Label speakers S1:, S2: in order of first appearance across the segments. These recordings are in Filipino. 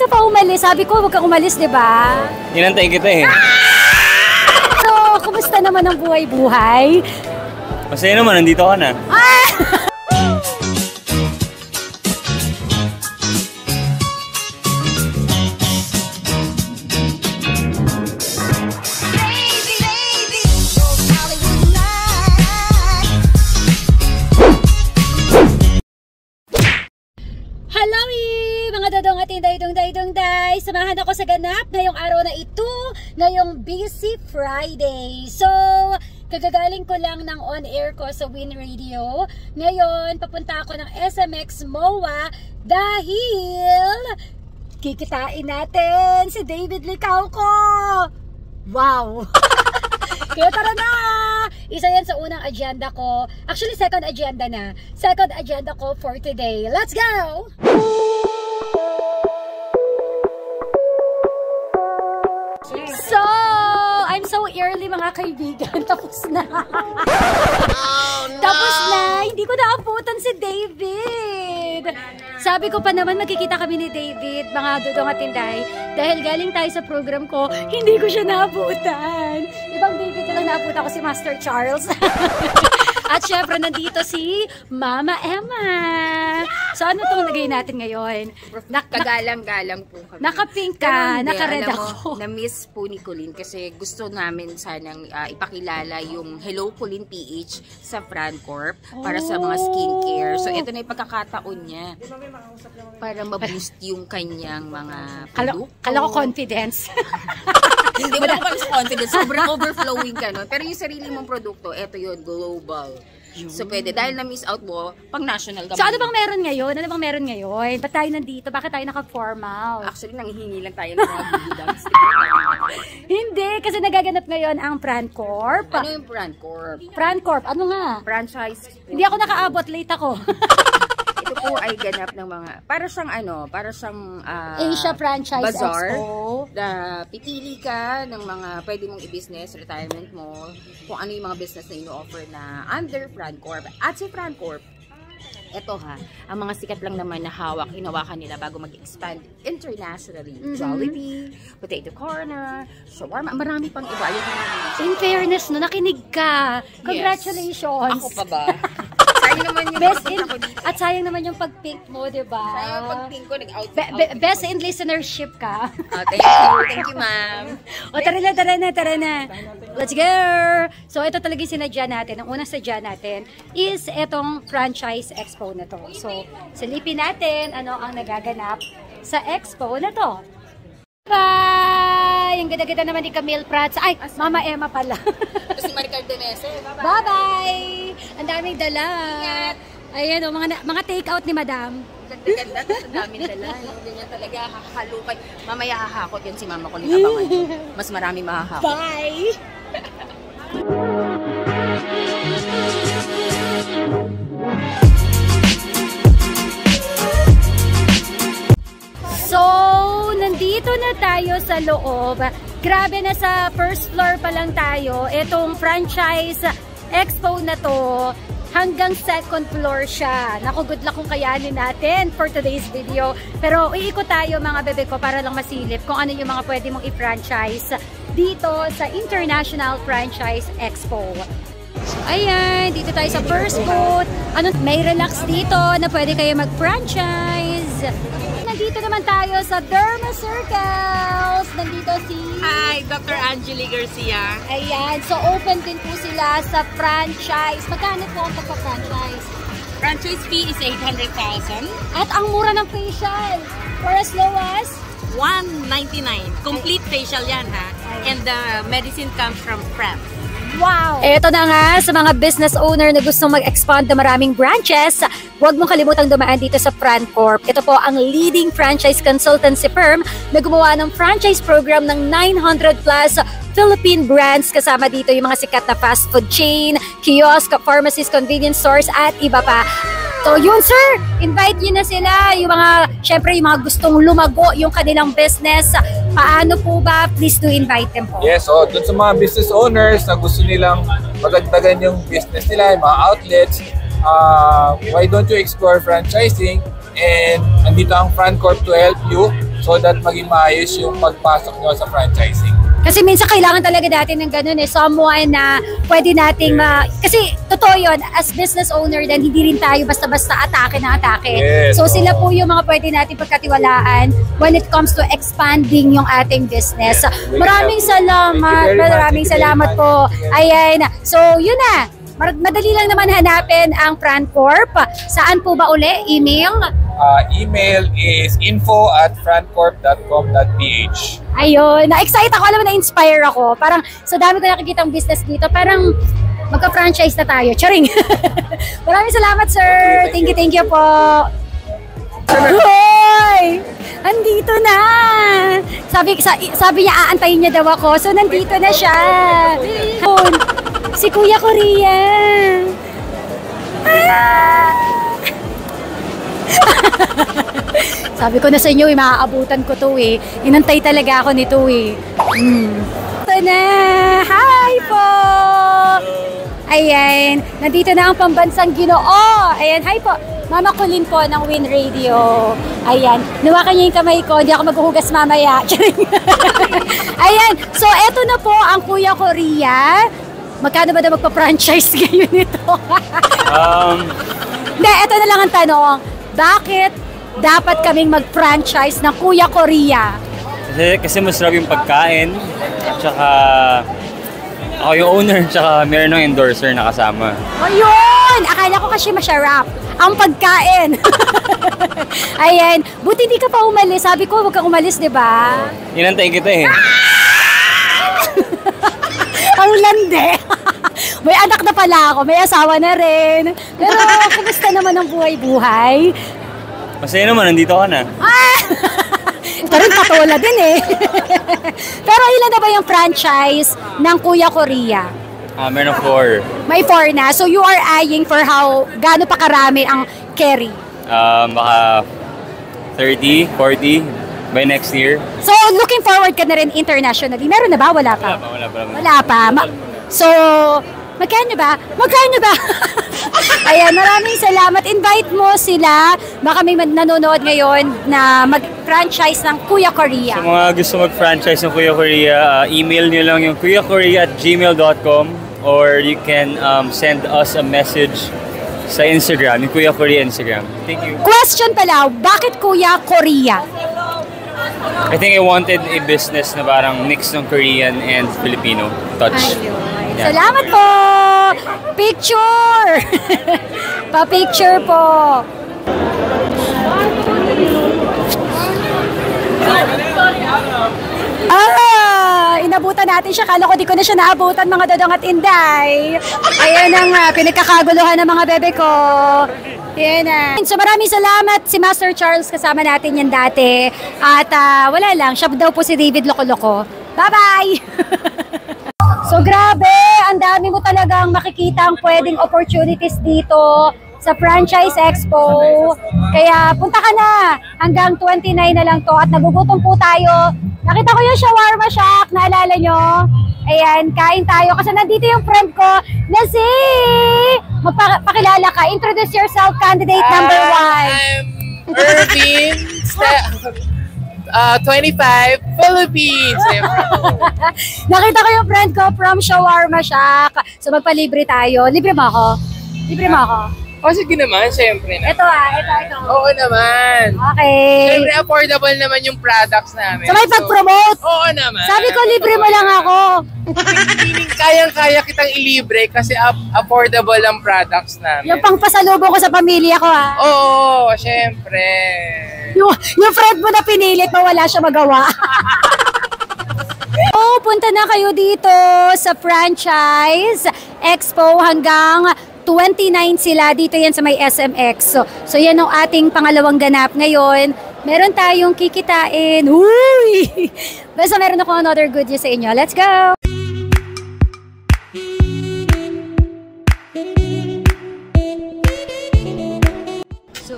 S1: ka pa umalis? Sabi ko, huwag kang umalis, di ba?
S2: Inantay kita eh.
S1: So, kumusta naman ang buhay-buhay?
S2: Masaya naman, nandito ka na.
S1: Day, samahan ako sa ganap ngayong araw na ito, ngayong Busy Friday. So, kagagaling ko lang ng on-air ko sa Win Radio. Ngayon, papunta ako ng SMX MOA dahil kikitain natin si David Licauco. Wow! Kaya tara na! Isa yan sa unang agenda ko. Actually, second agenda na. Second agenda ko for today. Let's go! So, I'm so early mga kaibigan. Tapos na. Oh, no. Tapos na. Hindi ko naabutan si David. Sabi ko pa naman magkikita kami ni David, mga dudong at tinday. Dahil galing tayo sa program ko, hindi ko siya naabutan. Ibang David na lang naabutan ko si Master Charles. At syempre, nandito si Mama Emma. So, ano itong lagay natin ngayon?
S3: Kagalang-galang po kami.
S1: Naka-pink ka, naka-red ako.
S3: Na-miss po ni Colleen kasi gusto namin sanang ipakilala yung Hello Colleen PH sa Francorp para sa mga skincare. So, ito na yung pagkakataon niya para ma-boost yung kanyang mga produkto.
S1: Kala ko confidence.
S3: Hindi mo lang pala sa confidence. Sobrang overflowing ka, no? Pero yung sarili mong produkto, ito yun, global. So, pwede. Dahil na-miss out mo, pang-national ka.
S1: So, ano bang meron ngayon? Ano bang meron ngayon? Ba't tayo nandito? Bakit tayo naka-formal?
S3: Actually, nanghihingi lang tayo ng mga bidang.
S1: Hindi, kasi nagaganap ngayon ang Francorp.
S3: Ano yung Francorp?
S1: Francorp, ano nga?
S3: Franchise.
S1: Hindi ako nakaabot, late ako.
S3: Ito po ay ganap ng mga, para siyang
S1: Asia Franchise
S3: Bazaar,
S1: Expo.
S3: Na pipili ka ng mga pwede mong i-business, retirement mo, kung ano yung mga business na ino-offer na under Francorp. At si Francorp, ito ang mga sikat lang naman na hinawakan nila bago mag-expand internationally. Jollibee, Potato Corner, shawarma, marami pang iba.
S1: In fairness, no, nakinig ka. Congratulations.
S3: Yes. Ako pa ba? Sayang naman yung
S1: at sayang naman yung pag-pink mo, diba?
S3: Sayang yung pag-pink ko, nag-outfit.
S1: Best in listenership ka.
S3: Thank you, ma'am.
S1: O, tara na. Let's go! So, ito talaga yung sinadya natin. Ang unang sadya natin is itong franchise expo na to. So, silipin natin ano ang nagaganap sa expo na to. Bye! Yung ganda-ganda naman ni Camille Prats. Ay, Mama Emma pala.
S3: Si Maricar de Mese.
S1: Bye-bye! Ang daming dala. Ayan o, mga take-out ni Madam.
S3: Ganda-ganda. Ang daming dala. Ganyan talaga, hakakalukay. Mamaya hahakot yan si Mama ko nito. Mas marami mahahakot.
S1: Bye! So, nandito na tayo sa loob. Grabe na sa first floor pa lang tayo. Itong franchise expo na to, hanggang second floor siya. Naku, good luck kung kayanin natin for today's video. Pero iikot tayo mga bebe ko para lang masilip kung ano yung mga pwede mong i-franchise dito sa International Franchise Expo. So, ayan, dito tayo sa first booth. May relax dito na pwede kayo mag-franchise. Nandito naman tayo sa Derma Circles. Nandito si...
S4: Hi, Dr. Angeli Garcia.
S1: Ayan, so open din po sila sa franchise. Magkano po ang pagpa-franchise?
S4: Franchise fee is 800,000.
S1: At ang mura ng facial. For as low as?
S4: $199. Complete facial yan, ha? And the medicine comes from France.
S1: Wow! Ito na nga, sa mga business owner na gustong mag-expand na maraming branches, huwag mong kalimutang dumaan dito sa Francorp. Ito po ang leading franchise consultancy firm na gumawa ng franchise program ng 900 plus Philippine brands. Kasama dito yung mga sikat na fast food chain, kiosk, pharmacies, convenience stores, at iba pa. So yun sir, invite nyo na sila, yung mga, syempre yung mga gustong lumago yung kanilang business. Paano po ba? Please do invite them po.
S5: Yes, dun sa mga business owners na gusto nilang magagdagan yung business nila, yung mga outlets, why don't you explore franchising? And andito ang Francorp to help you so that maging maayos yung pagpasok nyo sa franchising.
S1: Kasi minsan kailangan talaga natin ng ganun someone na pwede nating kasi totoo yun, as business owner din, hindi rin tayo basta-basta atake na atake.
S5: Yes,
S1: so sila po yung mga pwede natin pagkatiwalaan when it comes to expanding yung ating business. Maraming salamat po. Ayan, so yun na. Madali lang naman hanapin ang FranCorp. Saan po ba uli? Email?
S5: Email is info@francorp.com.ph.
S1: Ayun, na-excite ako, alam mo, na-inspire ako. Parang sa dami ko nakikita ang business dito, parang magka-franchise na tayo. Charing! Maraming salamat, sir! Thank you po! Hoy! Andito na! Sabi niya, aantayin niya daw ako. So, nandito na siya. Si Kuya Korea. Sabi ko na sa inyo, maaabutan ko to Inantay talaga ako nito Ito na! Hi po! Ayan, nandito na ang pambansang Ginoo. Ayan, hi po. Mama Colleen po ng Win Radio. Ayan, nawakan niya yung kamay ko, hindi ako maghuhugas mamaya. Ayan, so eto na po ang Kuya Korea. Magkano ba daw magpa-franchise ngayon nito? Hindi, eto na lang ang tanong. Bakit dapat kaming mag-franchise ng Kuya Korea?
S2: Kasi masarap yung pagkain. Tsaka ako yung owner, tsaka meron ng endorser na kasama.
S1: Ayun! Akala ko kasi masarap ang pagkain. Ayan, buti hindi ka pa umalis. Sabi ko, huwag kang umalis, di ba?
S2: Inantay kita
S1: Ang lande. May anak na pala ako, may asawa na rin. Pero, kumusta naman ang buhay-buhay?
S2: Masaya naman, nandito ka na.
S1: Ito rin patola din Pero ilan na ba yung franchise ng Kuya Korea?
S2: Meron 4.
S1: May 4 na. So you are eyeing for gaano pa karami ang carry?
S2: Baka 30, 40 by next year.
S1: So looking forward ka na rin internationally. Meron na ba? Wala pa? Wala pa. So, magkano ba? Ayan, maraming salamat. Invite mo sila. Baka may nanonood ngayon na mag-franchise ng Kuya Korea.
S2: Sa mga gusto mag-franchise ng Kuya Korea, email nyo lang yung kuyakorea@gmail.com or you can send us a message sa Instagram, yung Kuya Korea Instagram. Thank you.
S1: Question pala, bakit Kuya Korea?
S2: I think I wanted a business na parang mix ng Korean and Filipino touch.
S1: Yeah. Salamat po! Picture! Pa-picture po! Inabutan natin siya. Kala ko di ko na siya naabutan, mga dodong at inday. Ayan ang pinagkakaguluhan ng mga bebe ko. Ayan na. So maraming salamat si Master Charles, kasama natin yan dati. At wala lang, siya daw po si David Loco-Loco. Bye-bye! So grabe, ang dami mo talagang makikita ang pwedeng opportunities dito sa Franchise Expo. Kaya punta ka na, hanggang 29 na lang to at nagugutom po tayo. Nakita ko yung shawarma shack, naalala nyo? Ayan, kain tayo kasi nandito yung friend ko na si... Magpakilala ka, introduce yourself, candidate number 1.
S6: I'm Irvin, 25, Philippines.
S1: Nakita ko yung friend ko from Shawarma Shack. So magpalibre tayo. Libre mo ako? Libre mo ako?
S6: O sige naman, syempre na.
S1: Ito ito.
S6: Oo naman.
S1: Okay.
S6: Syempre affordable naman yung products namin.
S1: So may pag-promote?
S6: Oo naman.
S1: Sabi ko libre mo lang ako.
S6: Kayang-kaya kitang ilibre kasi affordable ang products namin.
S1: Yung pangpasalubong ko sa pamilya ko
S6: Oo, syempre.
S1: Yung friend mo na pinilit mo, wala siya magawa. Punta na kayo dito sa Franchise Expo hanggang 29 sila. Dito yan sa may SMX. So yan ang ating pangalawang ganap ngayon. Meron tayong kikitain. Uy! Basta meron ako another good news sa inyo. Let's go! So,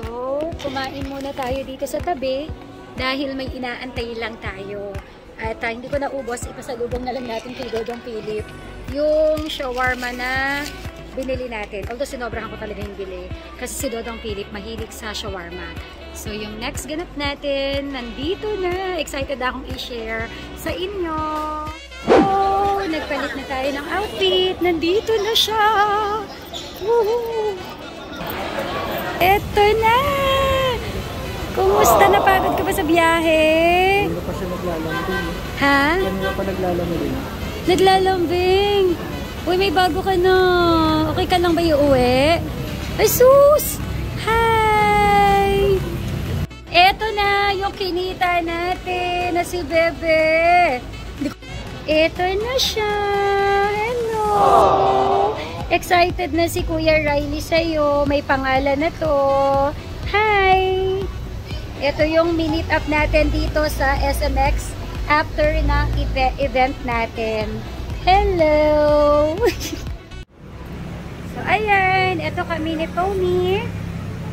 S1: kumain muna tayo dito sa tabi dahil may inaantay lang tayo. At hindi ko naubos, ipasalubong na lang natin kay Dodong Philip yung shawarma na binili natin. Although sinobrahan ko talaga yung bili kasi si Dodong Philip mahilig sa shawarma. So, yung next ganap natin, nandito na. Excited akong i-share sa inyo. Oh, nagpalit na tayo ng outfit. Nandito na siya. Woohoo! Eto na! Kumusta? Napagod ka ba sa biyahe?
S7: Hindi pa siya naglalambing.
S1: Ha?
S7: Hindi pa naglalambing.
S1: Naglalambing? Uy, may bago ka na. Okay ka lang ba iuwi? Ay, sus! Hi! Eto na yung kinita natin na si Bebe. Eto na siya. Hello! Excited na si Kuya Riley sa'yo. May pangalan na to. Hi! Ito yung minute up natin dito sa SMX after ng event natin. Hello! So, ayan. Ito kami ni Tommy.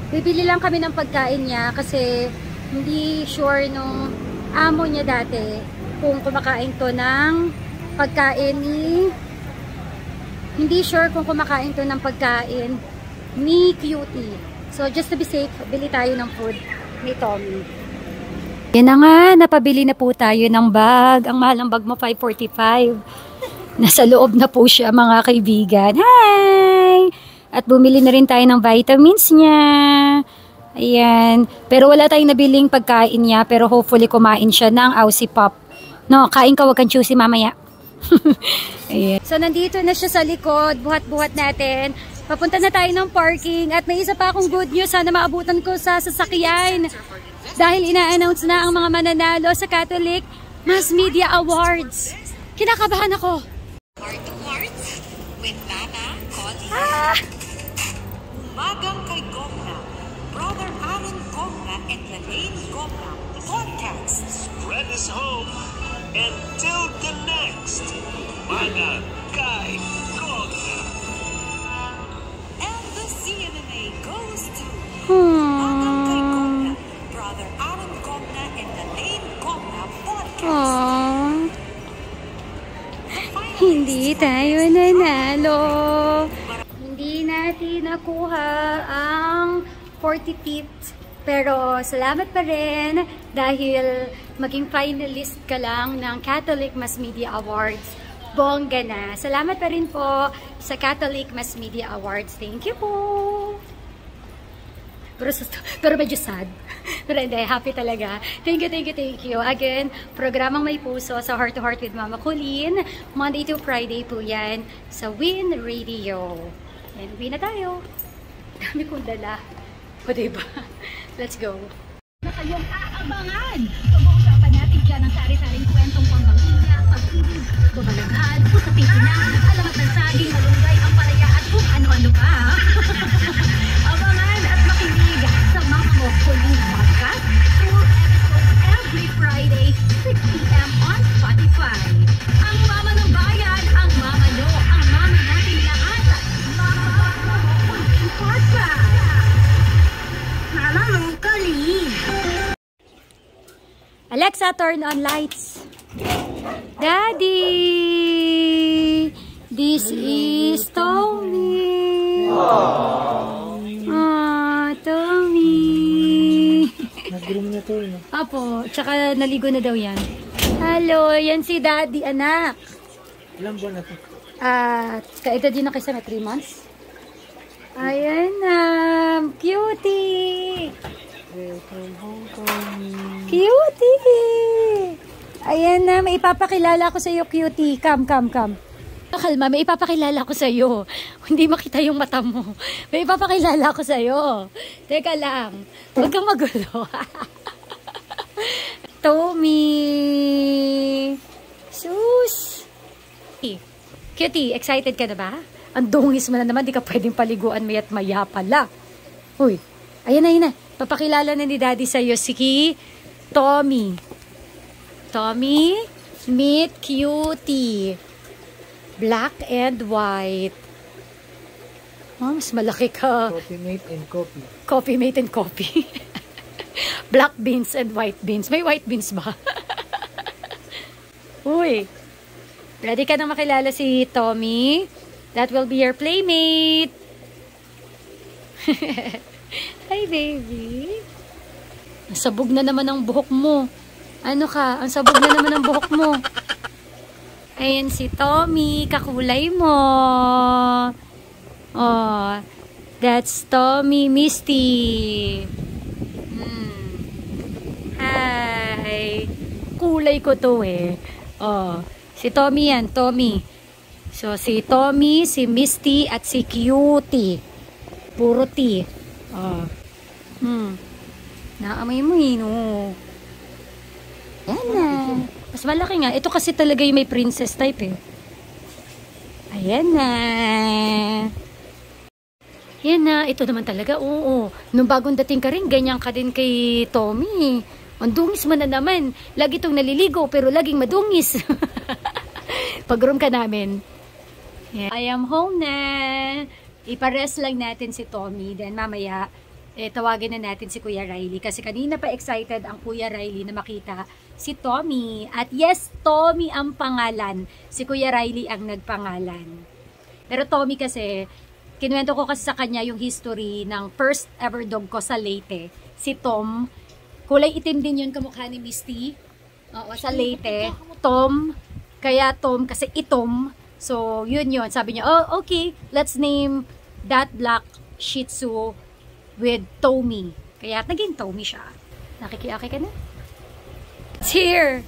S1: Bibili lang kami ng pagkain niya kasi hindi sure nung amo niya dati kung kumakain to ng pagkain ni... Hindi sure kung kumakain to ng pagkain ni Cutie. So, just to be safe, bili tayo ng food ni Tommy. Yan na nga, napabili na po tayo ng bag. Ang mahal ng bag mo, $545. Nasa loob na po siya, mga kaibigan. Hi! At bumili na rin tayo ng vitamins niya. Ayan. Pero wala tayong nabiling pagkain niya. Pero hopefully kumain siya ng Aussie Pop. No, kain ka, wag kang choosy mamaya. Ayan. So, nandito na siya sa likod. Buhat-buhat natin. Papunta na tayo ng parking at may isa pa akong good news. Sana maabutan ko sa sasakyan. Dahil ina-announce na ang mga mananalo sa Catholic Mass Media Awards. Kinakabahan ako.
S8: Heart to Heart with Nana Colleen. Magang kay Gomna, Brother Aaron Gomna and Lalaine Gomna podcast.
S9: Spread this hope until the next Magang kay Gomna.
S8: And the CMMA goes to Magang kay Gomna, Brother Aaron Gomna and Lalaine Gomna podcast.
S1: Hindi tayo nanalo. Hindi natin nakuha ang 45th. Pero salamat pa rin dahil maging finalist ka lang ng Catholic Mass Media Awards. Bongga na. Salamat pa rin po sa Catholic Mass Media Awards. Thank you po. Pero medyo sad. Pero hindi, happy talaga. Thank you. Again, programang May Puso sa Heart to Heart with Mama Colleen. Monday to Friday po yan sa Win Radio. And uwi na tayo. Dami kong dala. O diba? Let's go.
S10: Na kayong aabangan. Pag-uusapan natin dyan ang sari-saring kwentong pambangkina, pag-ibig, babalaghan, usapin na, alamat ng saging, malunggay, ang palaya at kung ano-ano pa. Abangan at makinig sa Mama Colleen Podcast. Full episodes every Friday, 6 p.m. on Spotify. Ang mama ng bayan, ang mama nyo, ang mama natin lahat. Mama Colleen Podcast. Mama Colleen.
S1: Alexa, turn on lights. Daddy! This is Tommy. Tommy.
S7: Nag-groom na to, no?
S1: Apo, tsaka naligo na daw yan. Hello, yan si Daddy, anak.
S7: Ilang buwan na to?
S1: Kaedad yun na kasi may 3 months. Ayan na, cutie. Cutie! Ayan na, may ipapakilala ko sa iyo, cutie. Come. Kalma, may ipapakilala ko sa iyo. Hindi makita yung mata mo. May ipapakilala ko sa iyo. Teka lang. Huwag kang magulo. Tommy. Sus. Cutie, excited ka na ba? Ang dungis mo na naman, di ka pwedeng paliguan mayat maya pala. Uy, ayan na. Papakilala na ni Daddy sa iyo si Tommy. Tommy, meet Cutie. Black and white. Oh, mas malaki ka.
S7: Coffee mate and coffee.
S1: Coffee mate and coffee. Black beans and white beans. May white beans ba? Uy. Ready ka na makilala si Tommy? That will be your playmate. Hi, baby. Ang sabog na naman ang buhok mo. Ano ka? Ang sabog na naman ang buhok mo. Ayan si Tommy. Kakulay mo. Oh, that's Tommy Misty. Hi. Kulay ko to eh. Oh, si Tommy yan. Tommy. So, si Tommy, si Misty, at si Cutie. Puro T. Oh. Naamay mo yun, oh. Yan na. Mas malaki nga. Ito kasi talaga yung may princess type, eh. Ayan na. Yan na. Ito naman talaga, oo. Nung bagong dating ka rin, ganyan ka din kay Tommy. Ang dungis mo na naman. Lagi itong naliligo, pero laging madungis. Pag-room ka namin. Yeah. I am home na. Ipares lang natin si Tommy. Then mamaya, tawagin na natin si Kuya Riley. Kasi kanina pa excited ang Kuya Riley na makita si Tommy. At yes, Tommy ang pangalan. Si Kuya Riley ang nagpangalan. Pero Tommy kasi, kinuwento ko kasi sa kanya yung history ng first ever dog ko sa Leyte. Si Tom. Kulay itim din yun kamukha ni Misty. Oo, sa Leyte. Tom. Kaya Tom kasi itom. So, yun. Sabi niya, oh, okay, let's name that black Shih Tzu with Tommy. Kaya naging Tommy siya. Nakikiaki ka na? It's here.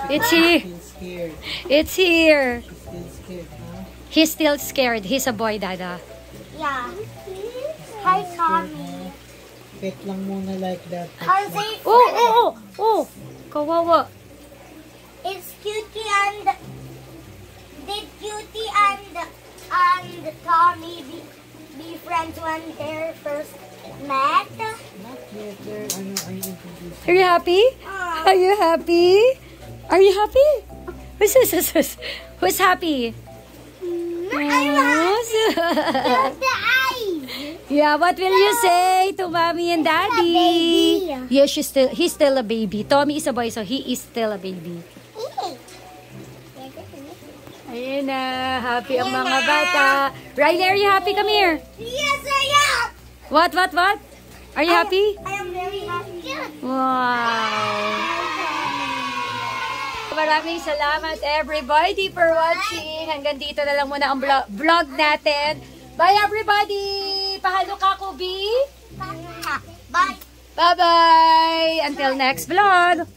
S1: It's here. It's here. He's still scared. He's a boy, Dada.
S10: Yeah. Hi, Tommy.
S7: Pet lang muna like that.
S1: Oh. Kawawa.
S10: It's Cutie and... Did Cutie and Tommy be friends when they first met?
S7: Not yet.
S1: Are you happy? Are you happy? Are you happy? Who's happy?
S10: The eyes.
S1: Yeah, what will you say to Mommy and Daddy? Yes, he's still a baby. Tommy is a boy, so he is still a baby. Ayan na, happy ang mga bata. Riley, are you happy? Come here.
S10: Yes, I am.
S1: What? Are you happy?
S10: I am very happy.
S1: Wow. Maraming salamat everybody for watching. Hanggang dito na lang muna ang vlog natin. Bye everybody! Pahalo ka, Kubi!
S10: Bye!
S1: Bye-bye! Until next vlog!